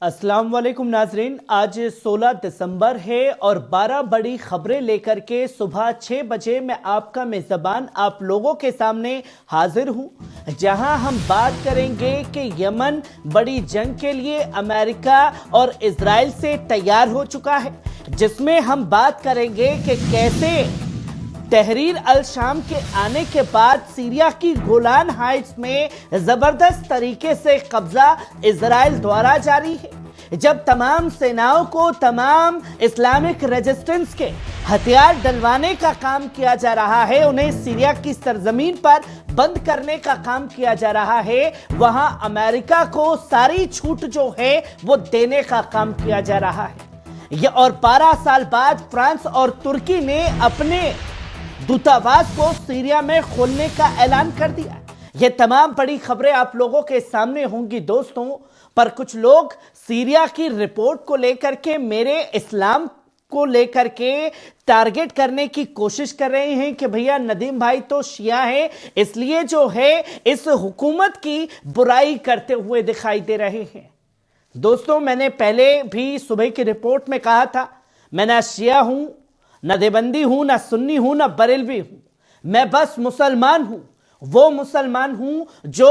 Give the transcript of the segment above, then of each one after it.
अस्सलाम वालेकुम नाजरीन। आज 16 दिसंबर है और 12 बड़ी खबरें लेकर के सुबह 6 बजे मैं आपका मेज़बान आप लोगों के सामने हाजिर हूं, जहां हम बात करेंगे कि यमन बड़ी जंग के लिए अमेरिका और इजराइल से तैयार हो चुका है, जिसमें हम बात करेंगे कि कैसे तहरीर अल शाम के आने के बाद सीरिया की गोलान हाइट्स में जबरदस्त तरीके से कब्जा इजराइल द्वारा जारी है। जब तमाम सेनाओं को तमाम इस्लामिक रेजिस्टेंस के हथियार डलवाने का काम किया जा रहा है, उन्हें सीरिया की सरजमीन पर बंद करने का काम किया जा रहा है, वहां अमेरिका को सारी छूट जो है वो देने का काम किया जा रहा है। ये और 12 साल बाद फ्रांस और तुर्की ने अपने दूतावास को सीरिया में खोलने का ऐलान कर दिया। ये तमाम बड़ी खबरें आप लोगों के सामने होंगी दोस्तों, पर कुछ लोग सीरिया की रिपोर्ट को लेकर के मेरे इस्लाम को लेकर के टारगेट करने की कोशिश कर रहे हैं कि भैया नदीम भाई तो शिया है, इसलिए जो है इस हुकूमत की बुराई करते हुए दिखाई दे रहे हैं। दोस्तों, मैंने पहले भी सुबह की रिपोर्ट में कहा था, मैं ना शिया हूं, ना देवबंदी हूं, ना सुन्नी हूं, ना बरेलवी हूं, मैं बस मुसलमान हूं। वो मुसलमान हूं जो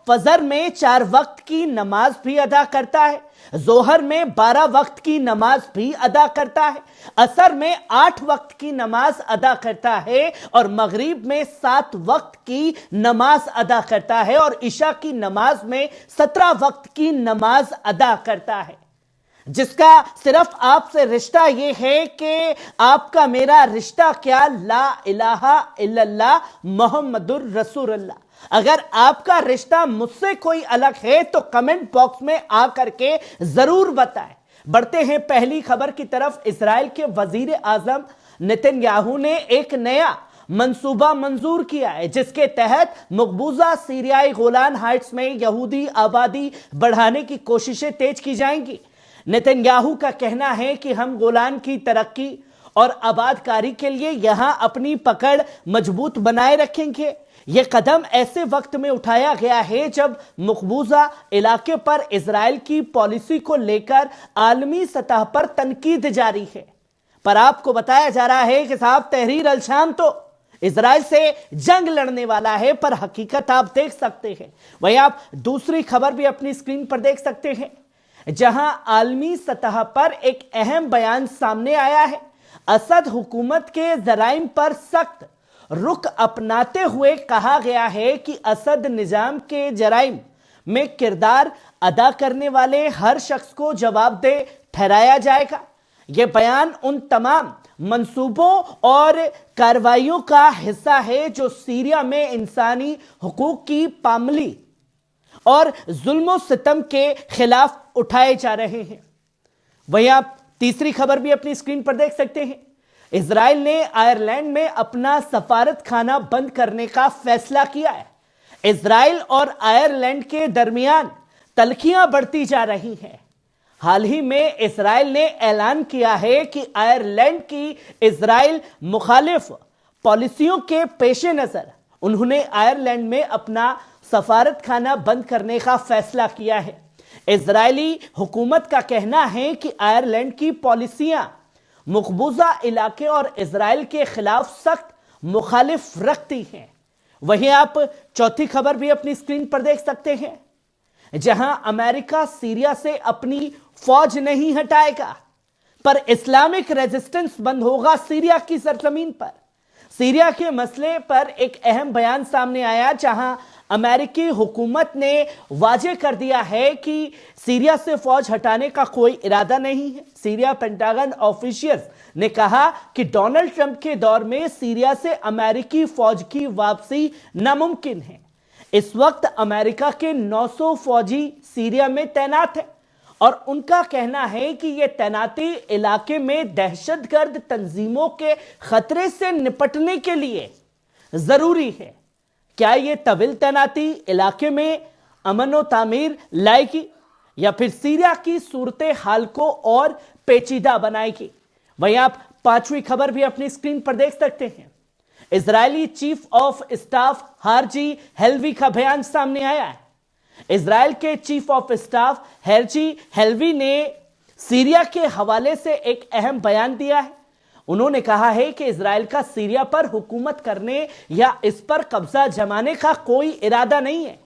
फजर में 4 वक्त की नमाज भी अदा करता है, जोहर में 12 वक्त की नमाज भी अदा करता है, असर में 8 वक्त की नमाज अदा करता है और मगरिब में 7 वक्त की नमाज अदा करता है और इशा की नमाज में 17 वक्त की नमाज अदा करता है। जिसका सिर्फ आपसे रिश्ता यह है कि आपका मेरा रिश्ता क्या, ला इलाहा इल्लल्लाह मोहम्मदुर रसूलुल्लाह। अगर आपका रिश्ता मुझसे कोई अलग है तो कमेंट बॉक्स में आकर के जरूर बताएं। बढ़ते हैं पहली खबर की तरफ। इजराइल के वजीर आजम नेतन्याहू ने एक नया मंसूबा मंजूर किया है, जिसके तहत मकबूजा सीरियाई गोलान हाइट्स में यहूदी आबादी बढ़ाने की कोशिशें तेज की जाएंगी। नेतन्याहू का कहना है कि हम गोलान की तरक्की और आबादकारी के लिए यहां अपनी पकड़ मजबूत बनाए रखेंगे। यह कदम ऐसे वक्त में उठाया गया है जब मकबूजा इलाके पर इजराइल की पॉलिसी को लेकर आलमी सतह पर तनकीद जारी है। पर आपको बताया जा रहा है कि साहब तहरीर अल शाम तो इजराइल से जंग लड़ने वाला है, पर हकीकत आप देख सकते हैं। वहीं आप दूसरी खबर भी अपनी स्क्रीन पर देख सकते हैं, जहां आलमी सतह पर एक अहम बयान सामने आया है। असद हुकूमत के जराइम पर सख्त रुख अपनाते हुए कहा गया है कि असद निजाम के जराइम में किरदार अदा करने वाले हर शख्स को जवाबदेह ठहराया जाएगा। यह बयान उन तमाम मंसूबों और कार्रवाइयों का हिस्सा है जो सीरिया में इंसानी हुकूक की पामली और जुल्म सितम के खिलाफ उठाए जा रहे हैं। वहीं आप तीसरी खबर भी अपनी स्क्रीन पर देख सकते हैं। इजराइल ने आयरलैंड में अपना सफारत खाना बंद करने का फैसला किया है। इजराइल और आयरलैंड के दरमियान तल्खियां बढ़ती जा रही हैं। हाल ही में इजराइल ने ऐलान किया है कि आयरलैंड की इजराइल मुखालिफ पॉलिसियों के पेश नजर उन्होंने आयरलैंड में अपना सफारत खाना बंद करने का फैसला किया है। इजरायली हुकूमत का कहना है कि आयरलैंड की पॉलिसियां मकबूजा इलाके और इजराइल के खिलाफ सख्त मुखालिफ रखती हैं। वहीं आप चौथी खबर भी अपनी स्क्रीन पर देख सकते हैं, जहां अमेरिका सीरिया से अपनी फौज नहीं हटाएगा, पर इस्लामिक रेजिस्टेंस बंद होगा सीरिया की सरजमीन पर। सीरिया के मसले पर एक अहम बयान सामने आया, जहां अमेरिकी हुकूमत ने वाजे कर दिया है कि सीरिया से फौज हटाने का कोई इरादा नहीं है। सीरिया पेंटागन ऑफिशियल्स ने कहा कि डोनाल्ड ट्रंप के दौर में सीरिया से अमेरिकी फौज की वापसी नामुमकिन है। इस वक्त अमेरिका के 900 फौजी सीरिया में तैनात हैं और उनका कहना है कि यह तैनाती इलाके में दहशतगर्द तंजीमों के खतरे से निपटने के लिए जरूरी है। क्या यह तविल तैनाती इलाके में अमन व तामीर लाएगी या फिर सीरिया की सूरत हाल को और पेचीदा बनाएगी? वहीं आप पांचवी खबर भी अपनी स्क्रीन पर देख सकते हैं। Israeli chief of staff हार्जी Helvi का बयान सामने आया है। इजराइल के चीफ ऑफ स्टाफ हेर्जी हेलवी ने सीरिया के हवाले से एक अहम बयान दिया है। उन्होंने कहा है कि इजराइल का सीरिया पर हुकूमत करने या इस पर कब्जा जमाने का कोई इरादा नहीं है।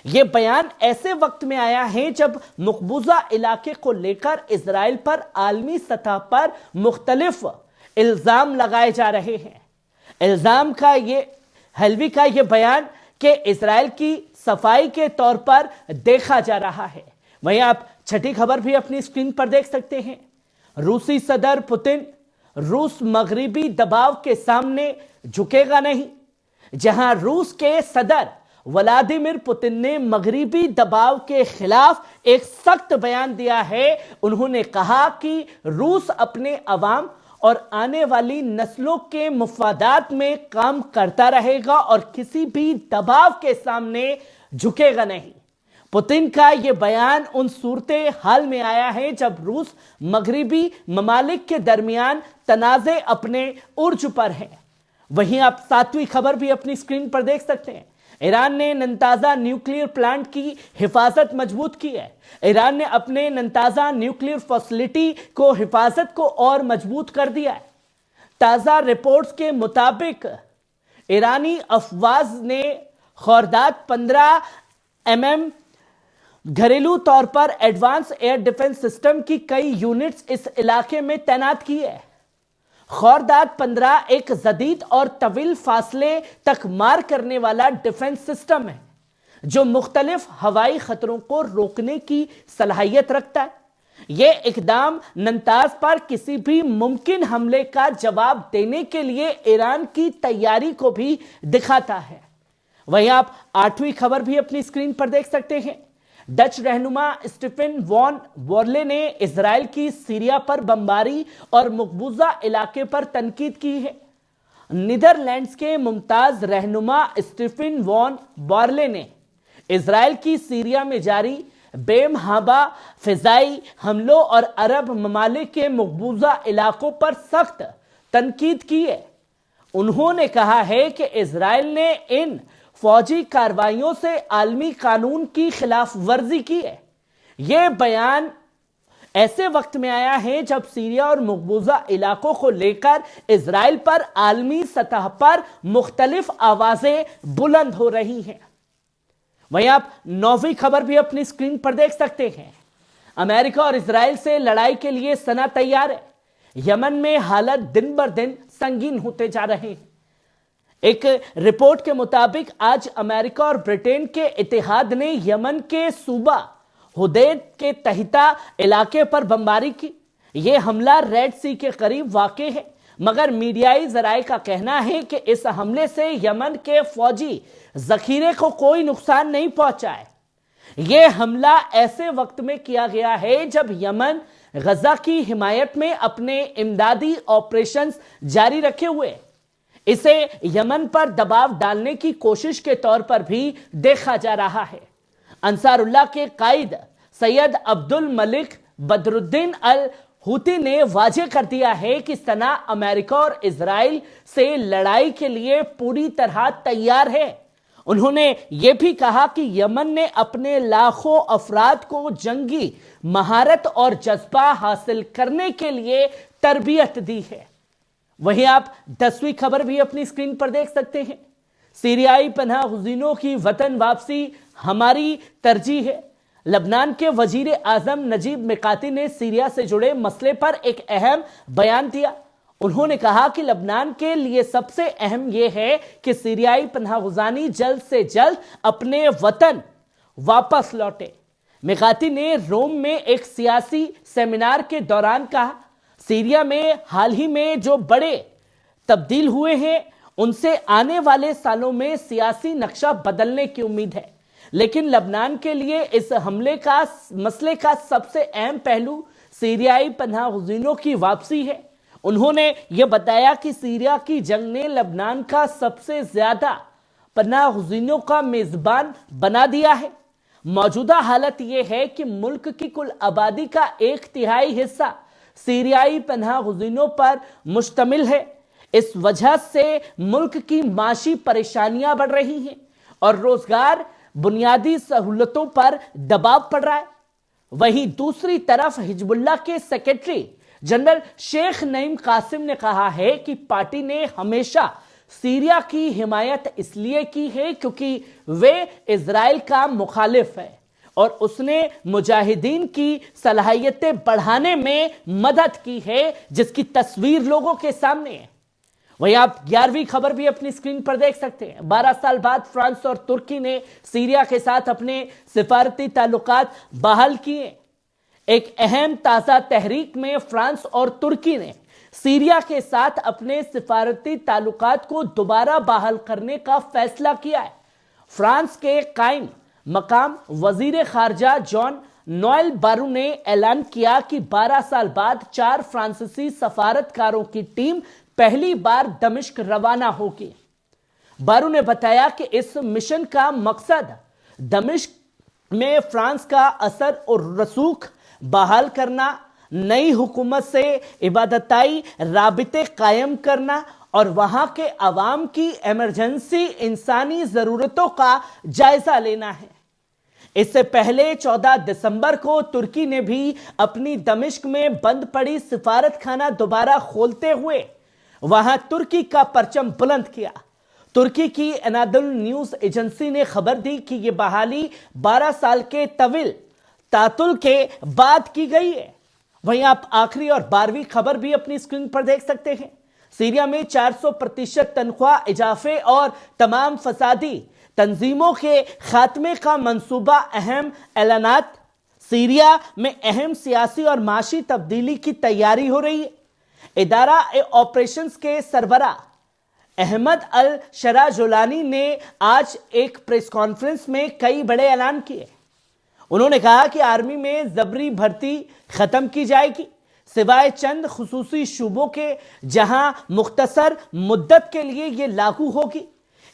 यह बयान ऐसे वक्त में आया है जब मकबूजा इलाके को लेकर इजराइल पर आलमी सतह पर मुख्तलिफ इल्जाम लगाए जा रहे हैं। इल्जाम का ये हेलवी का यह बयान कि इजराइल की सफाई के तौर पर देखा जा रहा है। वहीं आप छठी खबर भी अपनी स्क्रीन पर देख सकते हैं। रूसी सदर पुतिन रूस मगरिबी दबाव के सामने झुकेगा नहीं। जहां रूस के सदर व्लादिमीर पुतिन ने मगरिबी दबाव के खिलाफ एक सख्त बयान दिया है। उन्होंने कहा कि रूस अपने अवाम और आने वाली नस्लों के मुफादात में काम करता रहेगा और किसी भी दबाव के सामने झुकेगा नहीं। पुतिन का यह बयान उन सूरत हाल में आया है जब रूस मगरिबी ममालिक के दरमियान तनाज़े अपने उर्ज पर है। वहीं आप सातवीं खबर भी अपनी स्क्रीन पर देख सकते हैं। ईरान ने नंताज़ा न्यूक्लियर प्लांट की हिफाजत मजबूत की है। ईरान ने अपने नंताज़ा न्यूक्लियर फैसिलिटी को हिफाजत को और मजबूत कर दिया है। ताज़ा रिपोर्ट्स के मुताबिक ईरानी अफवाज ने खोरदाद 15 mm घरेलू तौर पर एडवांस एयर डिफेंस सिस्टम की कई यूनिट्स इस इलाके में तैनात की है। खोरदाद 15 एक जदीद और तवील फासले तक मार करने वाला डिफेंस सिस्टम है जो मुख्तलिफ हवाई खतरों को रोकने की सलाहियत रखता है। यह इकदाम नंताज पर किसी भी मुमकिन हमले का जवाब देने के लिए ईरान की तैयारी को भी दिखाता है। वहीं आप आठवीं खबर भी अपनी स्क्रीन पर देख सकते हैं। डच रहनुमा स्टीफन वॉन बोर्ले ने इजराइल की सीरिया पर बमबारी और मकबूजा इलाके पर तनकीद की है। नीदरलैंड्स के मुमताज रहनुमा स्टीफन वॉन बोर्ले ने इजराइल की सीरिया में जारी बेमहाबा फिजाई हमलों और अरब ममालिक के मकबूजा इलाकों पर सख्त तनकीद की है। उन्होंने कहा है कि इजराइल ने इन फौजी कार्रवाइयों से आलमी कानून की खिलाफ वर्जी की है। यह बयान ऐसे वक्त में आया है जब सीरिया और मकबूजा इलाकों को लेकर इजराइल पर आलमी सतह पर मुख्तलिफ आवाजें बुलंद हो रही हैं। वहीं आप नौवीं खबर भी अपनी स्क्रीन पर देख सकते हैं। अमेरिका और इजराइल से लड़ाई के लिए सना तैयार है। यमन में हालात दिन बर दिन संगीन होते जा रहे हैं। एक रिपोर्ट के मुताबिक आज अमेरिका और ब्रिटेन के इत्तेहाद ने यमन के सूबा हुदैद के तहिता इलाके पर बमबारी की। यह हमला रेड सी के करीब वाक़ है, मगर मीडियाई जराए का कहना है कि इस हमले से यमन के फौजी जखीरे को कोई नुकसान नहीं पहुंचा है। यह हमला ऐसे वक्त में किया गया है जब यमन गजा की हिमायत में अपने इमदादी ऑपरेशंस जारी रखे हुए। इसे यमन पर दबाव डालने की कोशिश के तौर पर भी देखा जा रहा है। अंसारुल्लाह के कायद सैयद अब्दुल मलिक बदरुद्दीन अल हूती ने वाजे कर दिया है कि सना अमेरिका और इजराइल से लड़ाई के लिए पूरी तरह तैयार है। उन्होंने यह भी कहा कि यमन ने अपने लाखों अफराद को जंगी महारत और जज्बा हासिल करने के लिए तरबियत दी है। वहीं आप 10वीं खबर भी अपनी स्क्रीन पर देख सकते हैं। सीरियाई पनाह गुज़ीनों की वतन वापसी हमारी तरजीह है। लबनान के वजीर आजम नजीब मिकाती ने सीरिया से जुड़े मसले पर एक अहम बयान दिया। उन्होंने कहा कि लबनान के लिए सबसे अहम यह है कि सीरियाई पनाह गुज़ानी जल्द से जल्द अपने वतन वापस लौटे। मिकाती ने रोम में एक सियासी सेमिनार के दौरान कहा, सीरिया में हाल ही में जो बड़े तब्दील हुए हैं उनसे आने वाले सालों में सियासी नक्शा बदलने की उम्मीद है, लेकिन लबनान के लिए इस मसले का सबसे अहम पहलू सीरियाई पनाह गुज़ीनों की वापसी है। उन्होंने यह बताया कि सीरिया की जंग ने लबनान का सबसे ज्यादा पनाह गुज़ीनों का मेजबान बना दिया है। मौजूदा हालत यह है कि मुल्क की कुल आबादी का 1/3 हिस्सा सीरियाई पनाह गुज़ीनों पर मुश्तमिल है। इस वजह से मुल्क की माशी परेशानियां बढ़ रही हैं और रोजगार बुनियादी सहूलतों पर दबाव पड़ रहा है। वहीं दूसरी तरफ हिजबुल्लाह के सेक्रेटरी जनरल शेख नईम कासिम ने कहा है कि पार्टी ने हमेशा सीरिया की हिमायत इसलिए की है क्योंकि वे इजराइल का मुखालिफ है और उसने मुजाहिदीन की सलाहियतें बढ़ाने में मदद की है, जिसकी तस्वीर लोगों के सामने है। वहीं आप 11वीं खबर भी अपनी स्क्रीन पर देख सकते हैं। 12 साल बाद फ्रांस और तुर्की ने सीरिया के साथ अपने सिफारती ताल्लुकात बहाल किए। एक अहम ताजा तहरीक में फ्रांस और तुर्की ने सीरिया के साथ अपने सिफारती ताल्लुकात को दोबारा बहाल करने का फैसला किया है। फ्रांस के कायम मकाम वजीर खारजा जॉन नोएल बारू ने ऐलान किया कि 12 साल बाद 4 फ्रांसीसी सफारतकारों की टीम पहली बार दमिश्क रवाना होगी। बारू ने बताया कि इस मिशन का मकसद दमिश्क में फ्रांस का असर और रसूख बहाल करना, नई हुकूमत से इबादताई राबिते कायम करना और वहां के अवाम की इमरजेंसी इंसानी जरूरतों का जायजा लेना है। इससे पहले 14 दिसंबर को तुर्की ने भी अपनी दमिश्क में बंद पड़ी सिफारतखाना दोबारा खोलते हुए वहां तुर्की का परचम बुलंद किया। तुर्की की एनादोल न्यूज एजेंसी ने खबर दी कि यह बहाली 12 साल के तविल तातुल के बाद की गई है। वहीं आप आखिरी और 12वीं खबर भी अपनी स्क्रीन पर देख सकते हैं। सीरिया में 400% तनख्वाह इजाफे और तमाम फसादी तंजीमों के खात्मे का मंसूबा, अहम ऐलानात। सीरिया में अहम सियासी और माशी तब्दीली की तैयारी हो रही है। इदारा ऑपरेशंस के सरबरा अहमद अल शराजुलानी ने आज एक प्रेस कॉन्फ्रेंस में कई बड़े ऐलान किए। उन्होंने कहा कि आर्मी में जबरी भर्ती खत्म की जाएगी, सिवाय चंद खुसूसी शूबों के जहां मुख्तसर मुद्दत के लिए यह लागू होगी।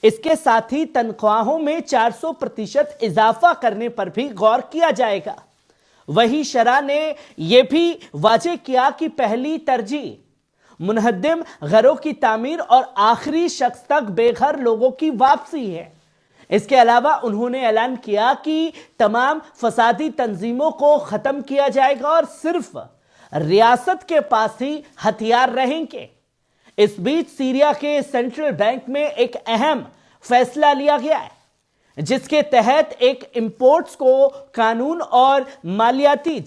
इसके साथ ही तनख्वाहों में 400% इजाफा करने पर भी गौर किया जाएगा। वही शरा ने यह भी वाजे किया कि पहली तरजीह मुनहद्दिम घरों की तामीर और आखिरी शख्स तक बेघर लोगों की वापसी है। इसके अलावा उन्होंने ऐलान किया कि तमाम फसादी तंजीमों को खत्म किया जाएगा और सिर्फ रियासत के पास ही हथियार रहेंगे। इस बीच सीरिया के सेंट्रल बैंक में एक अहम फैसला लिया गया है, जिसके तहत एक इंपोर्ट्स को कानून और मालियाती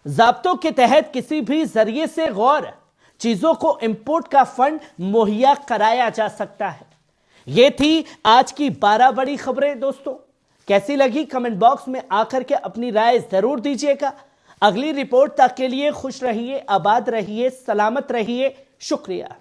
ज़ाब्तों के तहत किसी भी जरिए से गौर चीजों को इंपोर्ट का फंड मुहैया कराया जा सकता है। ये थी आज की 12 बड़ी खबरें। दोस्तों, कैसी लगी कमेंट बॉक्स में आकर के अपनी राय जरूर दीजिएगा। अगली रिपोर्ट तक के लिए खुश रहिए, आबाद रहिए, सलामत रहिए। शुक्रिया।